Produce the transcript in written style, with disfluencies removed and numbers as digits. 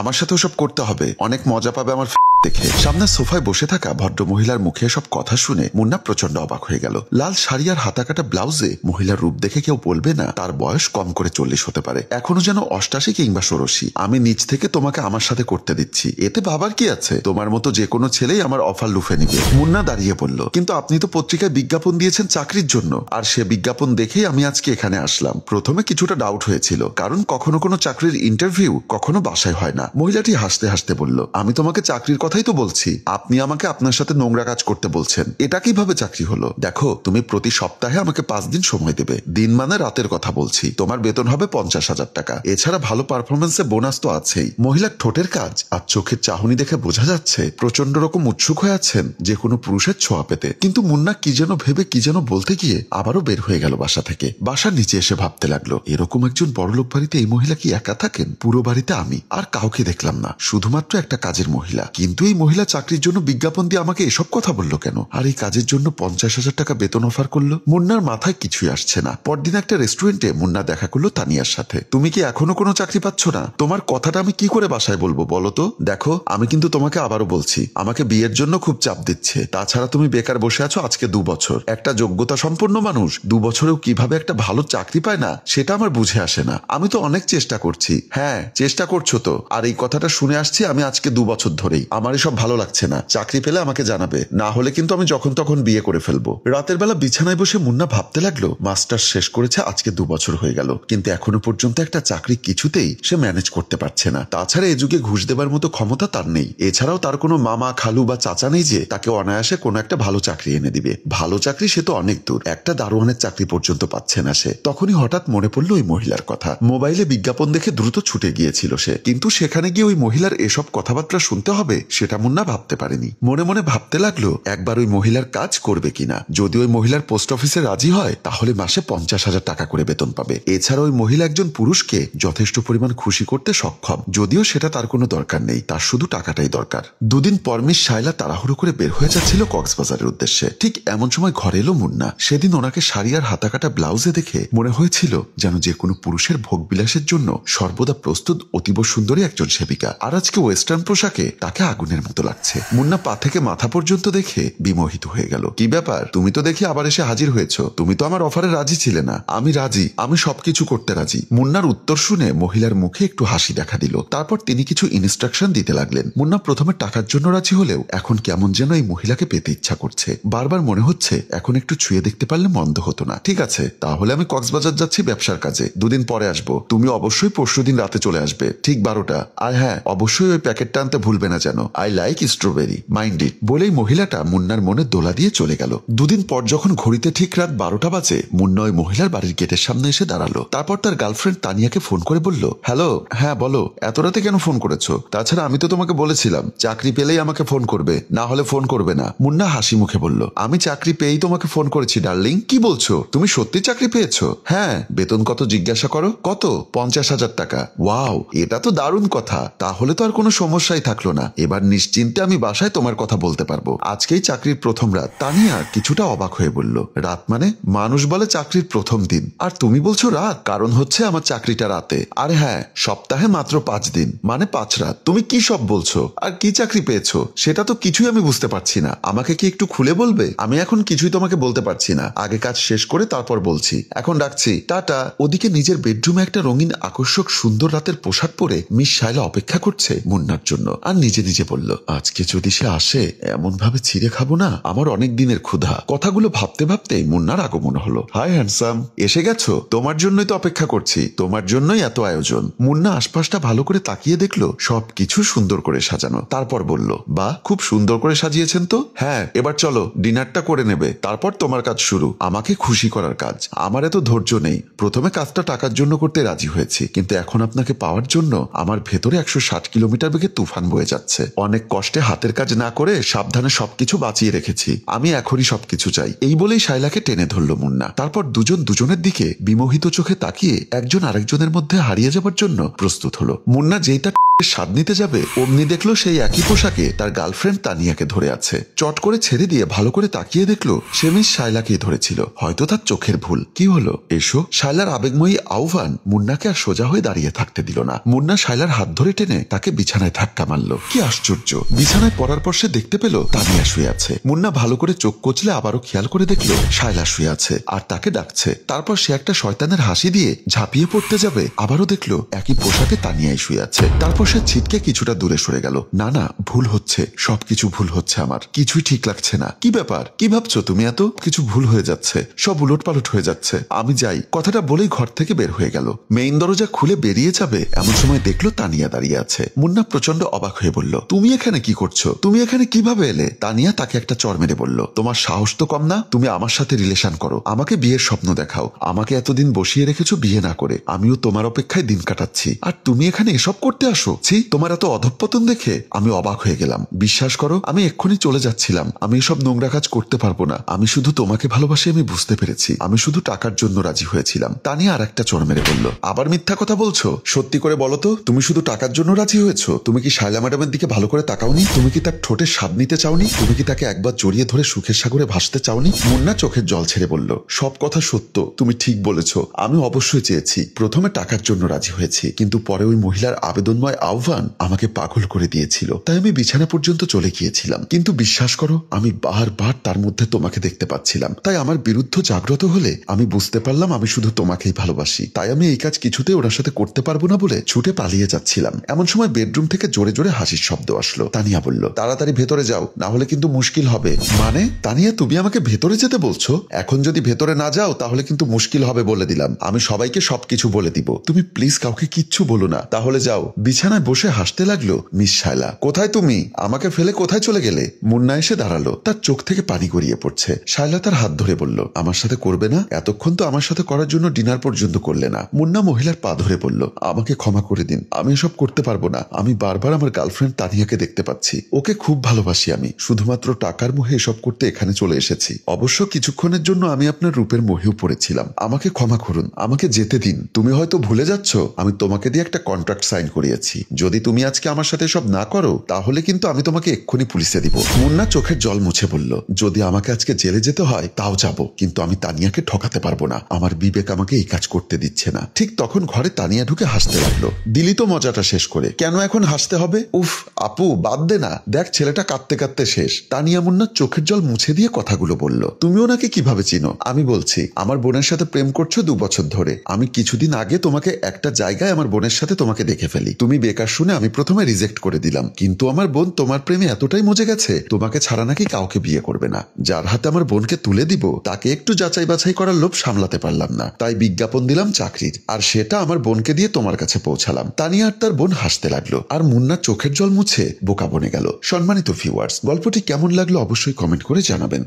আমার সাথে ওসব করতে হবে, অনেক মজা পাবে আমার দেখে। সামনে সোফায় বসে থাকা ভদ্র মহিলার মুখে সব কথা শুনে মুন্না প্রচন্ড অবাক হয়ে গেল। লাল শাড়ি আর হাতাকাটা ব্লাউজে মহিলার রূপ দেখে কেউ বলবে না তার বয়স কম করে 40 হতে পারে, এখনো যেন 88 কিংবা 86। আমি নিজ থেকে তোমাকে আমার সাথে করতে দিচ্ছি, এতে ভাবার কি আছে? তোমার মতো যে কোনো ছেলেই আমার অফার লুফে নিবে। মুন্না দাঁড়িয়ে বলল, কিন্তু আপনি তো পত্রিকায় বিজ্ঞাপন দিয়েছেন চাকরির জন্য, আর সে বিজ্ঞাপন দেখেই আমি আজকে এখানে আসলাম। প্রথমে কিছুটা ডাউট হয়েছিল, কারণ কখনো কোনো চাকরির ইন্টারভিউ কখনো বাসায় হয় না। মহিলাটি হাসতে হাসতে বলল, আমি তোমাকে চাকরির কথাই তো বলছি, আপনি আমাকে আপনার সাথে নোংরা কাজ করতে বলছেন, এটা কিভাবে চাকরি হলো? দেখো, তুমি প্রতি সপ্তাহে আমাকে 5 দিন সময় দেবে, দিন মানে রাতের কথা বলছি। তোমার বেতন হবে 50,000 টাকা, এছাড়া ভালো পারফরমেন্সে বোনাস তো আছেই। মহিলার ঠোঁটের কাজ আর চোখের চাহনি দেখে বোঝা যাচ্ছে প্রচন্ড রকম উৎসুক হয়ে আছেন যে কোনো পুরুষের ছোঁয়া পেতে। কিন্তু মুন্না কি যেন ভেবে কি যেন বলতে গিয়ে আবারও বের হয়ে গেল বাসা থেকে। বাসার নিচে এসে ভাবতে লাগলো, এরকম একজন বড়লোক বাড়িতে এই মহিলা কি একা থাকেন? পুরো বাড়িতে আমি আর কাউকে দেখলাম না, শুধুমাত্র একটা কাজের মহিলা। কিন্তু এই মহিলা চাকরির জন্য বিজ্ঞাপন দিয়ে আমাকে এসব কথা বললো কেন? আর এই কাজের জন্য 50,000 টাকা বেতন অফার করলো। মুন্নার মাথায় কিছুই আসছে না। পরদিন একটা রেস্টুরেন্টে মুন্না দেখা করলো তানিয়ার সাথে। তুমি কি এখনো কোনো চাকরি পাচ্ছ না? তোমার কথাটা আমি কি করে বাসায় বলবো বলো তো? দেখো, আমি কিন্তু তোমাকে আবারও বলছি, আমাকে বিয়ের জন্য খুব চাপ দিচ্ছে। তাছাড়া তুমি বেকার বসে আছো আজকে 2 বছর। একটা যোগ্যতা সম্পন্ন মানুষ 2 বছরেও কিভাবে একটা ভালো চাকরি পায় না সেটা আমার বুঝে আসে না। আমি তো অনেক চেষ্টা করছি। হ্যাঁ, চেষ্টা করছো তো। আর এই কথাটা শুনে আসছি আমি আজকে 2 বছর ধরেই। আমার এসব ভালো লাগছে না। চাকরি পেলে আমাকে জানাবে, না হলে কিন্তু আমি যখন তখন বিয়ে করে ফেলবো। রাতের বেলা বিছানায় বসে মুন্না ভাবতে লাগলো, মাস্টার্স শেষ করেছে আজকে 2 বছর হয়ে গেল, কিন্তু এখনো পর্যন্ত একটা চাকরি কিছুতেই সে ম্যানেজ করতে পারছে না। তাছাড়া এ যুগে ঘুষ দেবার মতো ক্ষমতা তার নেই। এছাড়াও তার কোনো মামা খালু বা চাচা নেই যে তাকে অনায়াসে কোনো একটা ভালো চাকরি এনে দিবে। ভালো চাকরি সে তো অনেক দূর, একটা দারোয়ানের চাকরি পর্যন্ত পাচ্ছে না সে। তখনই হঠাৎ মনে পড়লো ওই মহিলার কথা। মোবাইলে বিজ্ঞাপন দেখে দ্রুত ছুটে গিয়েছিল সে, কিন্তু সেখানে গিয়ে ওই মহিলার এসব কথাবার্তা শুনতে হবে সেটা মুন্না ভাবতে পারেনি। মনে মনে ভাবতে লাগলো একবার ওই মহিলার কাজ করবে কিনা। যদি ওই মহিলার পোস্ট অফিসে রাজি হয় তাহলে মাসে 50,000 টাকা করে বেতন পাবে। এছাড়া ওই মহিলা একজন পুরুষকে যথেষ্ট পরিমাণ খুশি করতে সক্ষম, যদিও সেটা তার কোনো দরকার নেই, তার শুধু টাকাটাই দরকার। দুদিন পর মিস শায়লা তাড়াহুড়ো করে বের হয়ে যাচ্ছিল কক্সবাজারের উদ্দেশ্যে। ঠিক এমন সময় ঘরে এলো মুন্না। সেদিন ওনাকে শাড়ি আর হাতাকাটা ব্লাউজে দেখে মনে হয়েছিল যেন যে কোনো পুরুষের ভোগ বিলাসের জন্য সর্বদা প্রস্তুত অতীব সুন্দরী একজন সেবিকা। আর আজকে ওয়েস্টার্ন পোশাকে তাকে আগুনের মতো লাগছে। মুন্না পা থেকে মাথা পর্যন্ত দেখে বিমোহিত হয়ে গেল। কি ব্যাপার, তুমি তো দেখি আবার এসে হাজির হয়েছো। তুমি তো আমার অফারে রাজি ছিলে না। আমি রাজি, আমি সবকিছু করতে রাজি। মুন্নার উত্তর শুনে মহিলার মুখে একটু হাসি দেখা দিল। তারপর তিনি কিছু ইনস্ট্রাকশন দিতে লাগলেন। মুন্না প্রথমে টাকার জন্য রাজি হলেও এখন কেমন যেন এই মহিলাকে পেতে ইচ্ছা করছে। বারবার মনে হচ্ছে এখন একটু ছুঁয়ে দেখতে পারলে মন্দ হতো না। ঠিক আছে, তাহলে আমি কক্সবাজার যাচ্ছি ব্যবসার কাজে, 2 দিন পরে আসবো। তুমি অবশ্যই পরশুদিন রাতে চলে আসবে ঠিক 12টা। আর হ্যাঁ, অবশ্যই ওই প্যাকেটটা আনতে ভুলবে না যেন। I like strawberry, mind it. বলেই মহিলাটা মুন্নার মনে দোলা দিয়ে চলে গেল। 2 দিন পর যখন ঘড়িতে ঠিক রাত 12টা বাজে, মুন্না ওই মহিলার বাড়ির গেটের সামনে এসে দাঁড়ালো। তারপর তার গার্লফ্রেন্ড তানিয়াকে ফোন করে বলল, হ্যালো, হ্যাঁ বলো, এত রাতে কেন ফোন করেছো? তাছাড়া আমি তো তোমাকে বলেছিলাম চাকরি পেলেই আমাকে ফোন করবে, না হলে ফোন করবে না। মুন্না হাসি মুখে বলল, আমি চাকরি পেয়েই তোমাকে ফোন করেছি ডার্লিং। কি বলছো, তুমি সত্যি চাকরি পেয়েছো? হ্যাঁ। বেতন কত জিজ্ঞাসা করো? কত? 50,000 টাকা। ওয়াও, এটা তো দারুণ কথা। তাহলে তো আর কোনো সমস্যাই থাকলো না। এবার নিশ্চিন্তে আমি বাসায় তোমার কথা বলতে পারবো। আজকেই চাকরির প্রথম রাত। তানিয়া কিছুটা অবাক হয়ে বলল, রাত মানে? মানুষ বলে চাকরির প্রথম দিন, আর তুমি বলছো রাত? কারণ হচ্ছে আমার চাকরিটা রাতে। আর হ্যাঁ, সপ্তাহে মাত্র 5 দিন, মানে 5 রাত। তুমি কি সব বলছো? আর কি চাকরি পেয়েছো সেটা তো কিছুই আমি বুঝতে পারছি না। আমাকে কি একটু খুলে বলবে? আমি এখন কিছুই তোমাকে বলতে পারছি না, আগে কাজ শেষ করে তারপর বলছি। এখন রাখছি, টাটা। ওদিকে নিজের বেডরুমে একটা রঙিন আকর্ষক সুন্দর রাতের পোশাক পরে মিস শায়লা অপেক্ষা করছে মুন্নার জন্য। আর নিজে নিজে বলল, আজকে যদি সে আসে এমন ভাবে ছিঁড়ে খাবো না, আমার অনেক দিনের ক্ষুধা। কথাগুলো ভাবতে ভাবতেই মুন্নার আগমন হলো। হাই হ্যান্ডসাম, এসে গেছো? তোমার জন্যই তো অপেক্ষা করছি, তোমার জন্যই এত আয়োজন। মুন্না আশপাশটা ভালো করে তাকিয়ে দেখলো সবকিছু সুন্দর করে সাজানো। তারপর বলল, বাহ, খুব সুন্দর করে সাজিয়েছেন তো। হ্যাঁ, এবার চলো ডিনারটা করে নেবে, তারপর তোমার কাজ শুরু, আমাকে খুশি করার কাজ। আমার এত ধৈর্য নেই। প্রথমে কাজটা টাকার জন্য করতে রাজি হয়েছি, কিন্তু এখন আপনাকে পাওয়ার জন্য আমার ভেতরে 160 কিলোমিটার বেগে তুফান বয়ে যাচ্ছে। অনেক কষ্টে হাতের কাজ না করে সাবধানে সবকিছু বাঁচিয়ে রেখেছি, আমি এখনই সবকিছু চাই। এই বলেই শায়লাকে টেনে ধরল মুন্না। তারপর দুজন দুজনের দিকে বিমোহিত চোখে তাকিয়ে একজন আরেকজনের মধ্যে হারিয়ে যাবার জন্য প্রস্তুত হলো। মুন্না যেই তার স্বাদ নিতে যাবে অমনি দেখলো সেই একই পোশাকে তার গার্লফ্রেন্ড তানিয়াকে ধরে আছে। চট করে ছেড়ে দিয়ে ভালো করে তাকিয়ে দেখলো সে মিস শায়লাকেই ধরেছিল। হয়তো তার চোখের ভুল। কি হলো, এসো। শায়লার আবেগময়ী আহ্বান মুন্নাকে আর সোজা হয়ে দাঁড়িয়ে থাকতে দিল না। মুন্না শায়লার হাত ধরে টেনে তাকে বিছানায় ধাক্কা মারল। কি আশ্চর্য, বিছানায় পড়ার পর সে দেখতে পেল তানিয়া শুয়ে আছে। মুন্না ভালো করে চোখ কচলে আবারও খেয়াল করে দেখলো শায়লা শুয়ে আছে আর তাকে ডাকছে। তারপর সে একটা শয়তানের হাসি দিয়ে ঝাঁপিয়ে পড়তে যাবে, আবারও দেখলো একই পোশাকে তানিয়াই শুয়ে আছে। তারপর সে ছিটকে কিছুটা দূরে সরে গেল। না না, ভুল হচ্ছে, সবকিছু ভুল হচ্ছে, আমার কিছুই ঠিক লাগছে না। কি ব্যাপার, কি ভাবছো তুমি? এত কিছু ভুল হয়ে যাচ্ছে, সব উলট পালট হয়ে যাচ্ছে, আমি যাই। কথাটা বলেই ঘর থেকে বের হয়ে গেল। মেইন দরজা খুলে বেরিয়ে যাবে এমন সময় দেখলো তানিয়া দাঁড়িয়ে আছে। মুন্না প্রচন্ড অবাক হয়ে বলল, তুমি এখানে কি করছো? তুমি এখানে কিভাবে এলে? তানিয়া তাকে একটা চড় মেরে বলল, তোমার সাহস তো কম না? তুমি আমার সাথে রিলেশন করো, আমাকে বিয়ের স্বপ্ন দেখাও, আমাকে এতদিন বসিয়ে রেখেছো বিয়ে না করে, আমিও তোমার অপেক্ষায় দিন কাটাচ্ছি, আর তুমি এখানে এসব করতে আসো? ছি, তোমার এত অধঃপতন দেখে আমি অবাক হয়ে গেলাম। বিশ্বাস করো, আমি এক্ষুনি চলে যাচ্ছিলাম, আমি এসব নোংরা কাজ করতে পারবো না, আমি শুধু তোমাকে ভালোবাসি, আমি বুঝতে পেরেছি, আমি শুধু টাকার জন্য রাজি হয়েছিলাম। তানিয়া আর একটা চড় মেরে বলল, আবার মিথ্যা কথা বলছো? সত্যি করে বলো তো, তুমি শুধু টাকার জন্য রাজি হয়েছো? তুমি কি শায়লা ম্যাডামের দিকে ভালো করে তাকাওনি? তুমি কি তার ঠোঁটের স্বাদ নিতে চাওনি? তুমি কি তাকে একবার জড়িয়ে ধরে সুখের সাগরে ভাসতে চাওনি? মুন্না চোখের জল ছেড়ে বলল, সব কথা সত্য, তুমি ঠিক বলেছো, আমি অবশ্যই চেয়েছি, প্রথমে টাকার জন্য রাজি হয়েছি, কিন্তু পরে ওই মহিলার আবেদনময় আহ্বান আমাকে পাগল করে দিয়েছিল, তাই আমি বিছানা পর্যন্ত চলে গিয়েছিলাম। কিন্তু বিশ্বাস করো, আমি বারবার তার মধ্যে তোমাকে দেখতে পাচ্ছিলাম, তাই আমার বিরুদ্ধ জাগ্রত হলে আমি বুঝতে পারলাম আমি শুধু তোমাকেই ভালোবাসি, তাই আমি এই কাজ কিছুতে ওনার সাথে করতে পারবো না বলে ছুটে পালিয়ে যাচ্ছিলাম। এমন সময় বেডরুম থেকে জোরে জোরে হাসির শব্দ আসলো। তানিয়া বলল, তাড়াতাড়ি ভেতরে যাও, না হলে কিন্তু মুশকিল হবে। মানে তানিয়া, তুমি আমাকে ভেতরে যেতে বলছো? এখন যদি ভেতরে না যাও তাহলে কিন্তু মুশকিল হবে, বলে দিলাম। আমি সবাইকে সবকিছু বলে দিব, তুমি প্লিজ কাউকে কিচ্ছু বলো না, তাহলে যাও। বিছানায় বসে হাসতে লাগলো মিস শায়লা। কোথায় তুমি? আমাকে ফেলে কোথায় চলে গেলে? মুন্না এসে দাঁড়ালো, তার চোখ থেকে পানি গড়িয়ে পড়ছে। শায়লা তার হাত ধরে বলল, আমার সাথে করবে না? এতক্ষণ তো আমার সাথে করার জন্য ডিনার পর্যন্ত করলে না। মুন্না মহিলার পা ধরে বলল, আমাকে ক্ষমা করে দিন, আমি এসব করতে পারবো না। আমি বারবার আমার গার্লফ্রেন্ড তানিয়াকে দেখতে পাচ্ছি, ওকে খুব ভালোবাসি, আমি শুধুমাত্র টাকার মোহে এসব করতে এখানে চলে এসেছি। অবশ্য কিছুক্ষণের জন্য আমি আপনার রূপের মোহেও পড়েছিলাম, আমাকে ক্ষমা করুন, আমাকে যেতে দিন। তুমি হয়তো ভুলে যাচ্ছ, আমি তোমাকে দিয়ে একটা কন্ট্রাক্ট সাইন করিয়েছি, যদি তুমি আজকে আমার সাথে সব না করো তাহলে কিন্তু আমি তোমাকে এক্ষুনি পুলিশে দিব। মুন্না চোখের জল মুছে বলল, যদি আমাকে আজকে জেলে যেতে হয় তাও যাব, কিন্তু আমি তানিয়াকে ঠকাতে পারবো না, আমার বিবেক আমাকে এই কাজ করতে দিচ্ছে না। ঠিক তখন ঘরে তানিয়া ঢুকে হাসতে লাগলো। দিলি তো মজাটা শেষ করে, কেন এখন হাসতে হবে? উফ আপু, বাদ দে না, দেখ ছেলেটা কাঁদতে কাঁদতে শেষ। তানিয়া মুন্নার চোখের জল মুছে দিয়ে কথাগুলো বলল, তুমিও নাকি কিভাবে চিনো? আমি বলছি, আমার বোনের সাথে প্রেম করছো 2 বছর ধরে। আমি কিছুদিন আগে তোমাকে একটা জায়গায় আমার বোনের সাথে তোমাকে দেখে ফেলি, তুমি বেকার শুনে আমি প্রথমে রিজেক্ট করে দিলাম, কিন্তু আমার বোন তোমার প্রেমে এতটাই মজে গেছে তোমাকে ছাড়া নাকি কাউকে বিয়ে করবে না। যার হাতে আমার বোনকে তুলে দিব তাকে একটু যাচাই বাছাই করার লোভ সামলাতে পারলাম না, তাই বিজ্ঞাপন দিলাম চাকরির, আর সেটা আমার বোনকে দিয়ে তোমার কাছে পৌঁছালাম। তানিয়া আর তার বোন হাসতে লাগলো, আর মুন্না চোখের জল মুছে বোকা বনে গেল। সম্মানিত ভিউয়ার্স, গল্পটি কেমন লাগলো অবশ্যই কমেন্ট করে জানাবেন।